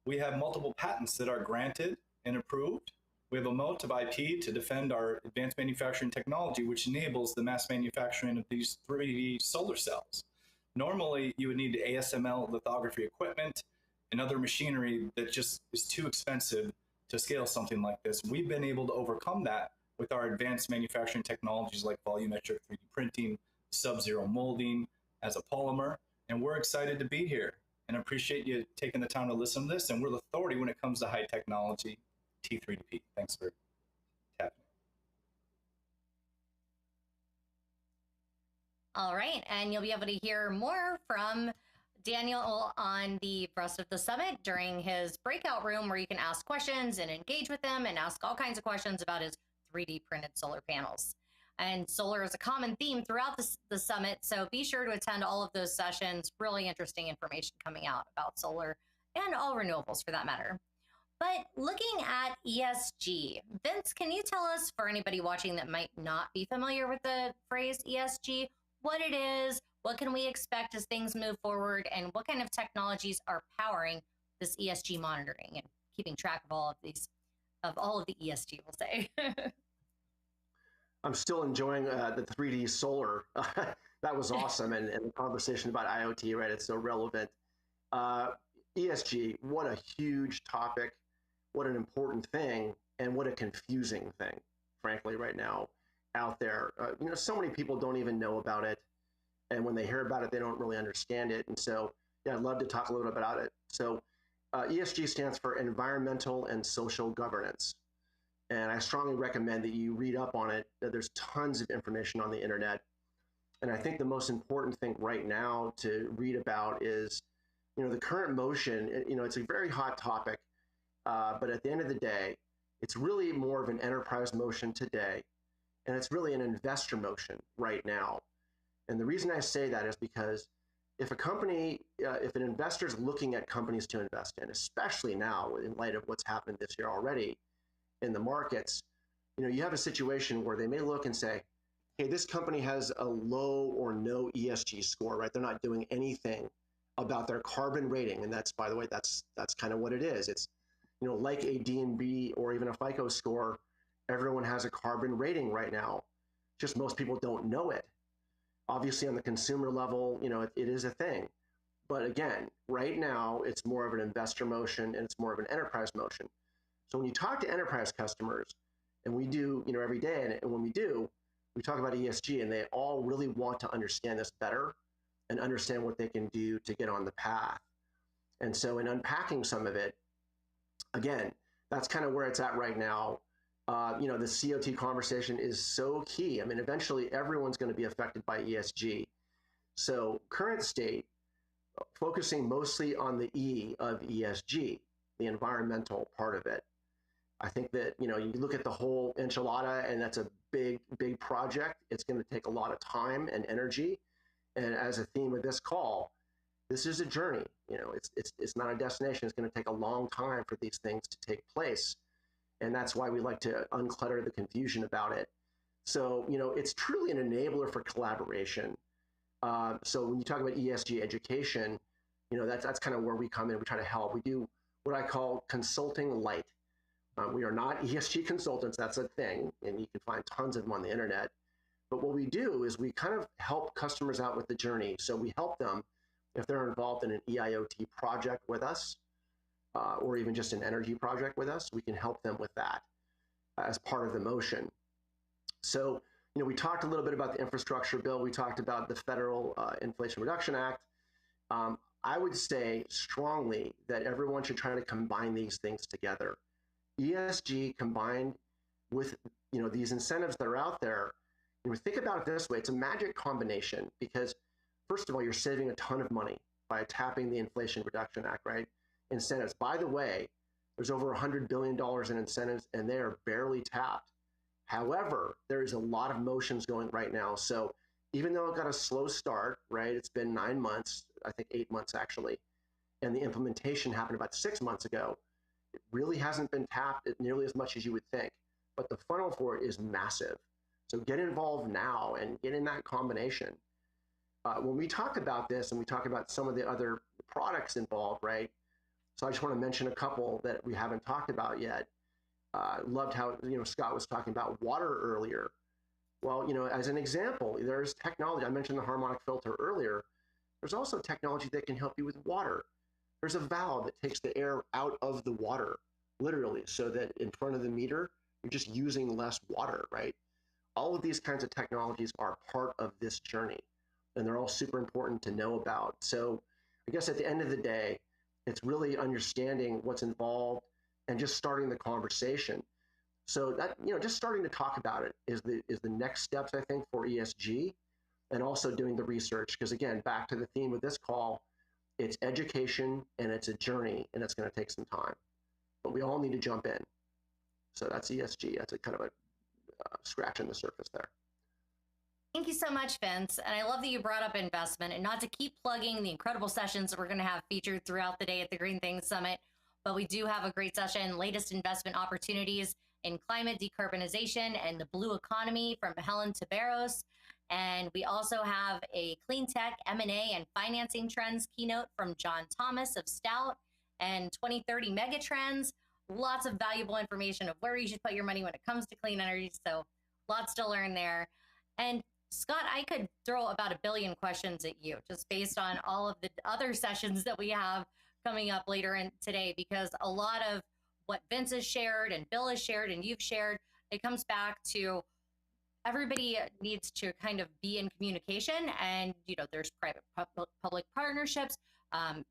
we have multiple patents that are granted and approved. We have a moat of IP to defend our advanced manufacturing technology, which enables the mass manufacturing of these 3D solar cells. Normally, you would need ASML lithography equipment and other machinery that just is too expensive to scale something like this. We've been able to overcome that with our advanced manufacturing technologies like volumetric 3D printing, sub-zero molding as a polymer, and we're excited to be here and appreciate you taking the time to listen to this. And we're the authority when it comes to high technology, T3DP. Thanks for tapping. All right, and you'll be able to hear more from Daniel on the rest of the summit during his breakout room, where you can ask questions and engage with them and ask all kinds of questions about his 3D printed solar panels. And solar is a common theme throughout the summit, so be sure to attend all of those sessions. Really interesting information coming out about solar and all renewables for that matter. But looking at ESG, Vince, can you tell us, for anybody watching that might not be familiar with the phrase ESG, what it is, what can we expect as things move forward, and what kind of technologies are powering this ESG monitoring and keeping track of all of these, of all of the ESG, we'll say? I'm still enjoying the 3D solar. That was awesome. And the conversation about IoT, right? It's so relevant. ESG, what a huge topic, what an important thing, and what a confusing thing, frankly, right now out there. So many people don't even know about it. And when they hear about it, they don't really understand it. And so, yeah, I'd love to talk a little bit about it. So ESG stands for Environmental and Social Governance. And I strongly recommend that you read up on it. There's tons of information on the internet. And I think the most important thing right now to read about is, the current motion. It's a very hot topic, but at the end of the day, it's really more of an enterprise motion today. And it's really an investor motion right now. And the reason I say that is because if a company, if an investor is looking at companies to invest in, especially now in light of what's happened this year already in the markets, you have a situation where they may look and say, hey, this company has a low or no ESG score, right? They're not doing anything about their carbon rating. And that's, by the way, that's kind of what it is. It's, like a D&B or even a FICO score, everyone has a carbon rating right now. Just most people don't know it. Obviously on the consumer level, it is a thing. But again, right now, it's more of an investor motion and it's more of an enterprise motion. So when you talk to enterprise customers, and we do, every day, and when we do, we talk about ESG, and they all really want to understand this better and understand what they can do to get on the path. And so in unpacking some of it, again, that's kind of where it's at right now. The COT conversation is so key. I mean, eventually everyone's going to be affected by ESG. So current state, focusing mostly on the E of ESG, the environmental part of it. I think that, you look at the whole enchilada, and that's a big, big project. It's going to take a lot of time and energy. And as a theme of this call, this is a journey. It's not a destination. It's going to take a long time for these things to take place. And that's why we like to unclutter the confusion about it. So, it's truly an enabler for collaboration. So when you talk about ESG education, that's kind of where we come in. We try to help. We do what I call consulting light. We are not ESG consultants. That's a thing. And you can find tons of them on the internet. But what we do is we kind of help customers out with the journey. So we help them if they're involved in an EIoT project with us, or even just an energy project with us. We can help them with that as part of the motion. So, we talked a little bit about the infrastructure bill. We talked about the Federal Inflation Reduction Act. I would say strongly that everyone should try to combine these things together. ESG combined with these incentives that are out there. Think about it this way: it's a magic combination because, first of all, you're saving a ton of money by tapping the Inflation Reduction Act, right? Incentives. By the way, there's over $100 billion in incentives, and they are barely tapped. However, there is a lot of motions going right now. So even though it got a slow start, right? It's been 9 months, I think 8 months actually, and the implementation happened about 6 months ago. It really hasn't been tapped nearly as much as you would think, but the funnel for it is massive. So get involved now and get in that combination. When we talk about this and we talk about some of the other products involved, right? So I just want to mention a couple that we haven't talked about yet. Loved how Scott was talking about water earlier. Well, as an example, there's technology. I mentioned the harmonic filter earlier. There's also technology that can help you with water. There's a valve that takes the air out of the water, literally, so that in front of the meter, you're just using less water, right? All of these kinds of technologies are part of this journey, and they're all super important to know about. So I guess at the end of the day, it's really understanding what's involved and just starting the conversation. So that, just starting to talk about it is the next steps, I think, for ESG, and also doing the research. Because again, back to the theme of this call, it's education and it's a journey, and it's going to take some time. But we all need to jump in. So that's ESG. That's a kind of a scratching the surface there. Thank you so much, Vince. And I love that you brought up investment, and not to keep plugging the incredible sessions that we're going to have featured throughout the day at the Green Things Summit, but we do have a great session, latest investment opportunities in climate decarbonization and the blue economy from Helen Taberos. And we also have a clean tech, M&A, and financing trends keynote from John Thomas of Stout, and 2030 megatrends. Lots of valuable information of where you should put your money when it comes to clean energy. So lots to learn there. And Scott, I could throw about 1 billion questions at you just based on all of the other sessions that we have coming up later in today, because a lot of what Vince has shared and Bill has shared and you've shared, it comes back to everybody needs to kind of be in communication. And, there's private public partnerships.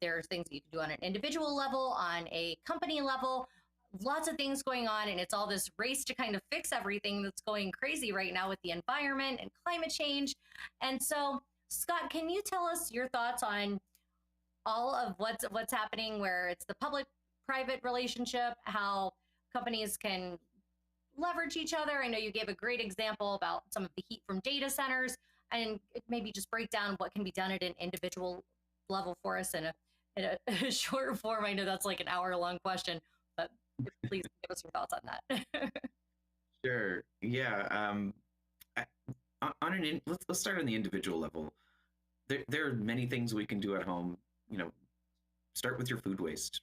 There's things that you can do on an individual level, on a company level, lots of things going on. And it's all this race to kind of fix everything that's going crazy right now with the environment and climate change. And so, Scott, can you tell us your thoughts on all of what's happening, where it's the public-private relationship, how companies can leverage each other? I know you gave a great example about some of the heat from data centers, and maybe just break down what can be done at an individual level for us in a short form. I know that's like an hour-long question, but please give us your thoughts on that. Sure. Yeah. Let's start on the individual level. There are many things we can do at home. Start with your food waste.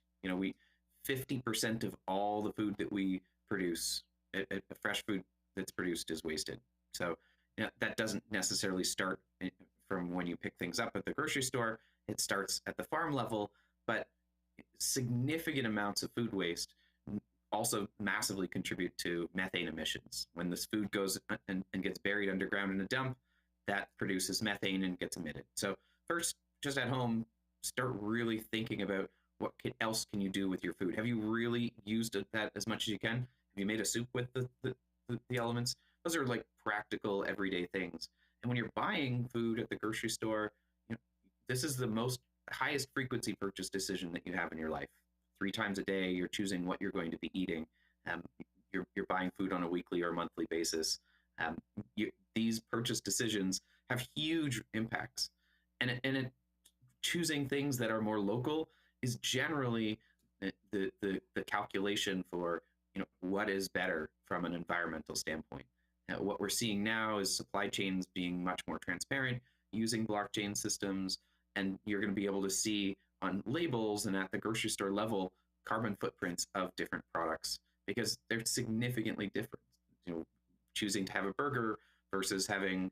50% of all the food that we produce, fresh food that's produced, is wasted. So that doesn't necessarily start from when you pick things up at the grocery store. It starts at the farm level, but significant amounts of food waste also massively contribute to methane emissions. When this food goes and gets buried underground in a dump, that produces methane and gets emitted. So first, just at home, start really thinking about what else can you do with your food. Have you really used that as much as you can? Have you made a soup with the elements? Those are like practical everyday things. And when you're buying food at the grocery store, this is the highest frequency purchase decision that you have in your life. 3 times a day, you're choosing what you're going to be eating. You're buying food on a weekly or monthly basis. These purchase decisions have huge impacts, and choosing things that are more local is generally the calculation for what is better from an environmental standpoint. What we're seeing now is supply chains being much more transparent, using blockchain systems, and you're going to be able to see on labels and at the grocery store level carbon footprints of different products, because they're significantly different. Choosing to have a burger versus having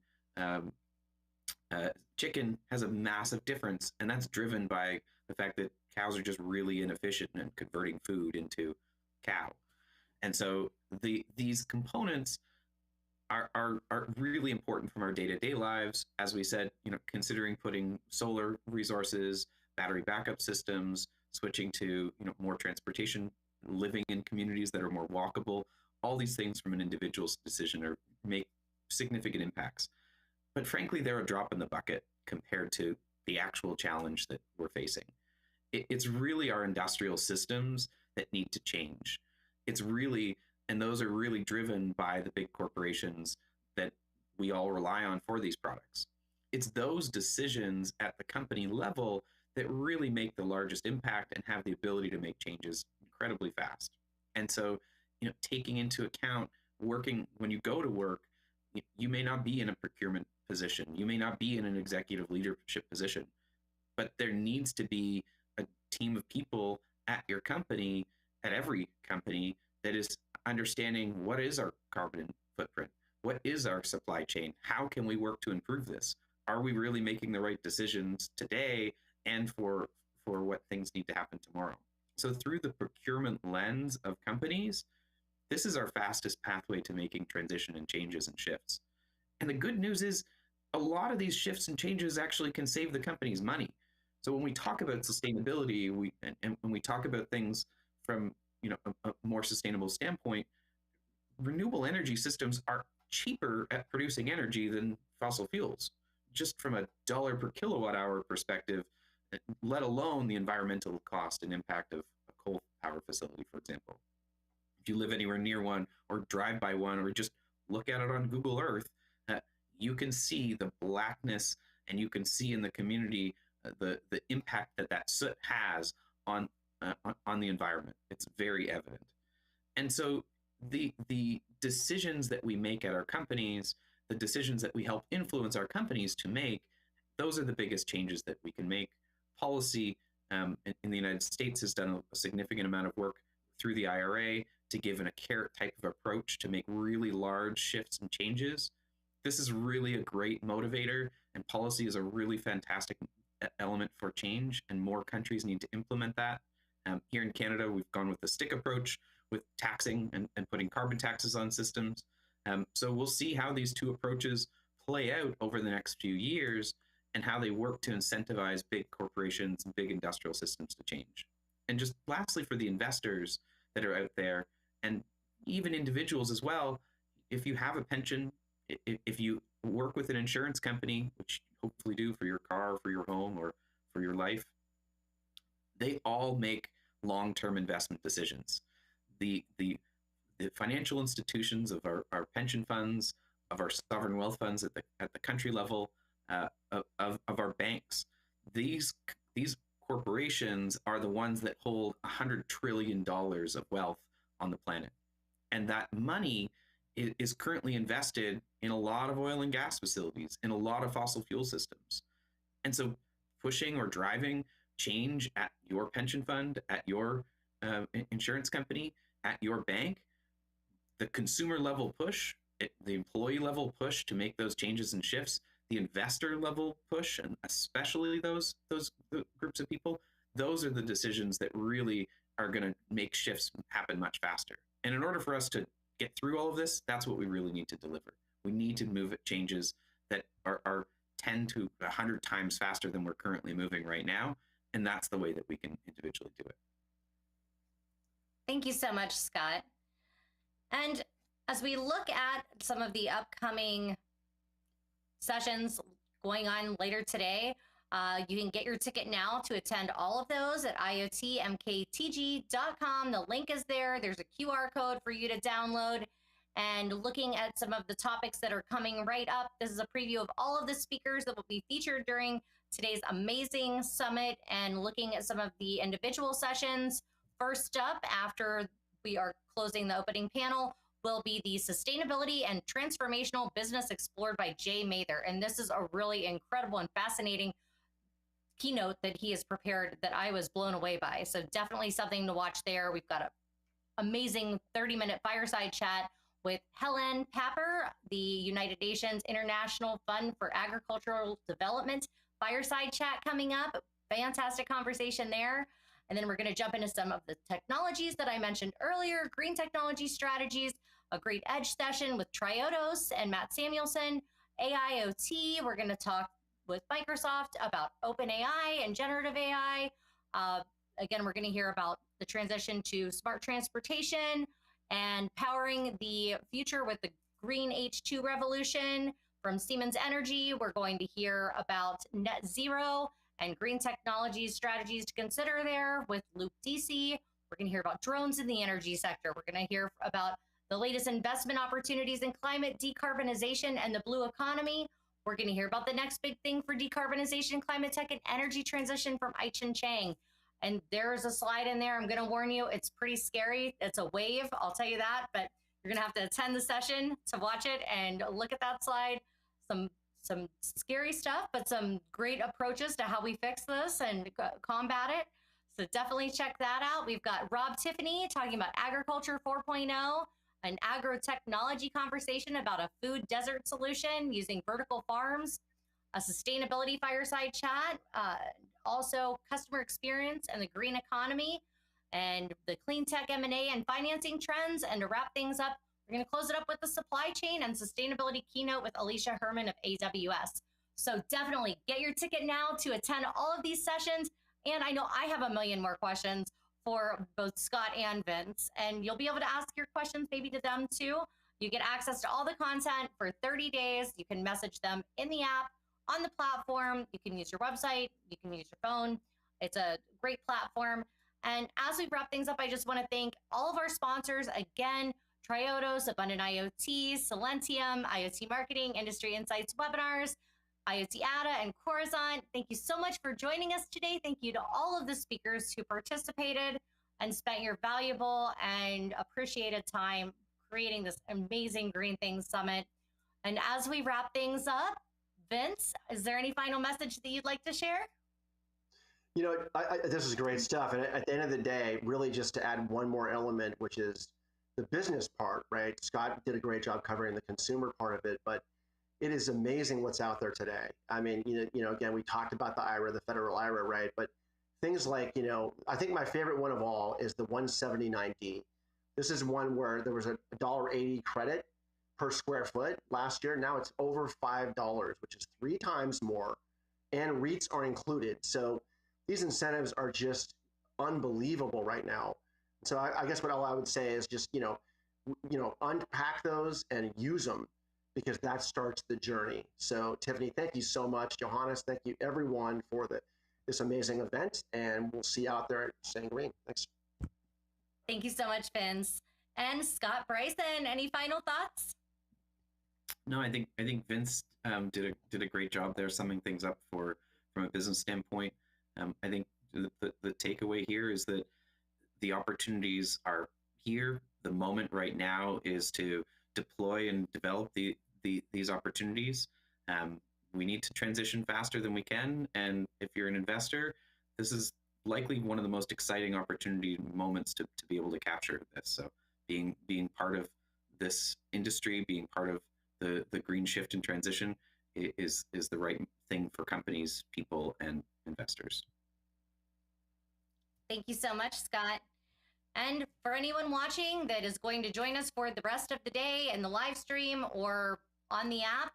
chicken has a massive difference, and that's driven by the fact that cows are just really inefficient in converting food into cow. And so these components are really important from our day-to-day lives. As we said, considering putting solar resources, battery backup systems, switching to more transportation, living in communities that are more walkable. All these things from an individual's decision make significant impacts. But frankly, they're a drop in the bucket compared to the actual challenge that we're facing. It's really our industrial systems that need to change. And those are really driven by the big corporations that we all rely on for these products. It's those decisions at the company level that really make the largest impact and have the ability to make changes incredibly fast. And so, taking into account working when you go to work, you may not be in a procurement position, you may not be in an executive leadership position, but there needs to be a team of people at your company, at every company, that is understanding what is our carbon footprint, what is our supply chain, how can we work to improve this, are we really making the right decisions today and for what things need to happen tomorrow. So through the procurement lens of companies, this is our fastest pathway to making transition and changes and shifts. And the good news is a lot of these shifts and changes actually can save the companies money. So when we talk about sustainability, and when we talk about things from a more sustainable standpoint, renewable energy systems are cheaper at producing energy than fossil fuels, just from a dollar per kilowatt hour perspective, let alone the environmental cost and impact of a coal power facility, for example. If you live anywhere near one or drive by one or just look at it on Google Earth, you can see the blackness, and you can see in the community the impact that soot has on the environment. It's very evident. And so the decisions that we make at our companies, the decisions that we help influence our companies to make, those are the biggest changes that we can make. Policy in the United States has done a significant amount of work through the IRA to give a carrot type of approach to make really large shifts and changes. This is really a great motivator, and policy is a really fantastic element for change, and more countries need to implement that. Here in Canada, we've gone with the stick approach with taxing and putting carbon taxes on systems. So we'll see how these two approaches play out over the next few years and how they work to incentivize big corporations and big industrial systems to change. And just lastly, for the investors that are out there, and even individuals as well, if you have a pension, if you work with an insurance company, which you hopefully do for your car, for your home, or for your life, they all make long-term investment decisions. The financial institutions of our pension funds, of our sovereign wealth funds at the country level, of our banks, these corporations are the ones that hold $100 trillion of wealth on the planet. And that money is currently invested in a lot of oil and gas facilities, in a lot of fossil fuel systems. And so pushing or driving change at your pension fund, at your insurance company, at your bank, the consumer level push, the employee level push to make those changes and shifts, the investor level push, and especially those groups of people, those are the decisions that really are going to make shifts happen much faster. And in order for us to get through all of this, that's what we really need to deliver. We need to move at changes that are 10 to 100 times faster than we're currently moving right now. And that's the way that we can individually do it. Thank you so much, Scott. And as we look at some of the upcoming sessions going on later today, you can get your ticket now to attend all of those at iotmktg.com. The link is there. There's a QR code for you to download. And looking at some of the topics that are coming right up, this is a preview of all of the speakers that will be featured during today's amazing summit, and looking at some of the individual sessions. First up, after we are closing the opening panel, will be the Sustainability and Transformational Business Explored by Jay Mather. And this is a really incredible and fascinating keynote that he has prepared that I was blown away by. So definitely something to watch there. We've got an amazing 30-minute fireside chat with Helen Papper, the United Nations International Fund for Agricultural Development fireside chat coming up. Fantastic conversation there. And then we're going to jump into some of the technologies that I mentioned earlier, green technology strategies, a great edge session with Triodos and Matt Samuelson, AIoT. We're going to talk with Microsoft about OpenAI and generative AI. Again, we're going to hear about the transition to smart transportation and powering the future with the green H2 revolution. From Siemens Energy, we're going to hear about net zero and green technology strategies to consider there with Luke DC. We're going to hear about drones in the energy sector. We're going to hear about the latest investment opportunities in climate decarbonization and the blue economy. We're going to hear about the next big thing for decarbonization, climate tech, and energy transition from Ai-Chen Chang. And there's a slide in there. I'm going to warn you, it's pretty scary. It's a wave, I'll tell you that, but you're going to have to attend the session to watch it and look at that slide. Some scary stuff, but some great approaches to how we fix this and combat it. So definitely check that out. We've got Rob Tiffany talking about Agriculture 4.0, an agro-technology conversation about a food desert solution using vertical farms, a sustainability fireside chat, also customer experience and the green economy, and the clean tech M&A and financing trends. And to wrap things up, we're going to close it up with the supply chain and sustainability keynote with Alicia Herman of AWS. So definitely get your ticket now to attend all of these sessions. And I know I have a million more questions for both Scott and Vince, and you'll be able to ask your questions maybe to them too. You get access to all the content for 30 days. You can message them in the app, on the platform. You can use your website. You can use your phone. It's a great platform. And as we wrap things up, I just want to thank all of our sponsors again: Triodos, Abundant IoT, Silentium, IoT Marketing, Industry Insights Webinars, IoT Ada, and Coruscant. Thank you so much for joining us today. Thank you to all of the speakers who participated and spent your valuable and appreciated time creating this amazing Green Things Summit. And as we wrap things up, Vince, is there any final message that you'd like to share? You know, this is great stuff. And at the end of the day, really just to add one more element, which is the business part, right? Scott did a great job covering the consumer part of it, but it is amazing what's out there today. I mean, again, we talked about the IRA, the federal IRA, right? But things like, I think my favorite one of all is the 179D. This is one where there was a $1.80 credit per square foot last year. Now it's over $5, which is 3 times more, and REITs are included. So these incentives are just unbelievable right now. So I guess what all I would say is just, unpack those and use them, because that starts the journey. So Tiffany, thank you so much. Johannes, thank you everyone for this amazing event, and we'll see you out there at Staying Green. Thanks. Thank you so much, Vince. And Scott Bryson, any final thoughts? No, I think Vince did a great job there summing things up from a business standpoint. I think the takeaway here is that the opportunities are here. The moment right now is to deploy and develop these opportunities. We need to transition faster than we can. And if you're an investor, this is likely one of the most exciting opportunity moments to be able to capture this. So being part of this industry, being part of the green shift and transition is the right thing for companies, people, and investors. Thank you so much, Scott. And for anyone watching that is going to join us for the rest of the day in the live stream or on the app,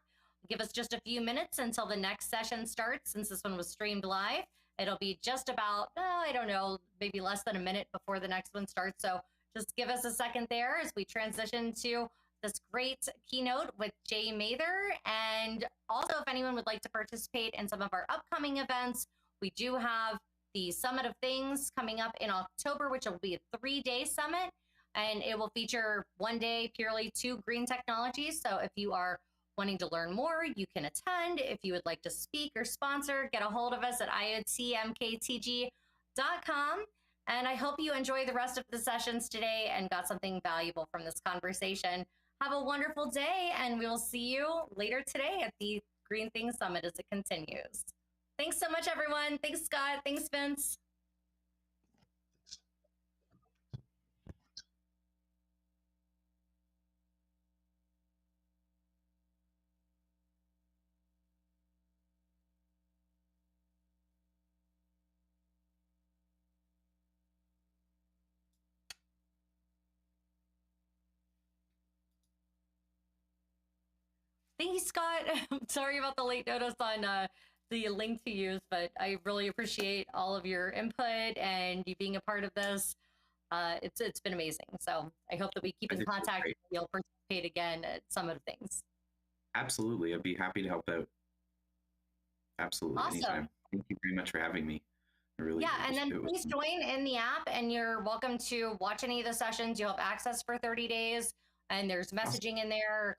give us just a few minutes until the next session starts. Since this one was streamed live, it'll be just about, I don't know, maybe less than a minute before the next one starts. So just give us a second there as we transition to this great keynote with Jay Mather. And also, if anyone would like to participate in some of our upcoming events, we do have the Summit of Things coming up in October, which will be a 3-day summit, and it will feature one day purely 2 green technologies. So if you are wanting to learn more, you can attend. If you would like to speak or sponsor, get a hold of us at iotmktg.com. And I hope you enjoy the rest of the sessions today and got something valuable from this conversation. Have a wonderful day, and we will see you later today at the Green Things Summit as it continues. Thanks so much, everyone. Thanks, Scott. Thanks, Vince. Thank you, Scott. I'm sorry about the late notice on the link to use, but I really appreciate all of your input and you being a part of this. It's been amazing. So I hope that we keep in contact and you'll participate again at some of the things. Absolutely. I'd be happy to help out. Absolutely. Awesome. Anytime. Thank you very much for having me. And then please join in the app, and you're welcome to watch any of the sessions. You'll have access for 30 days, and there's messaging in there,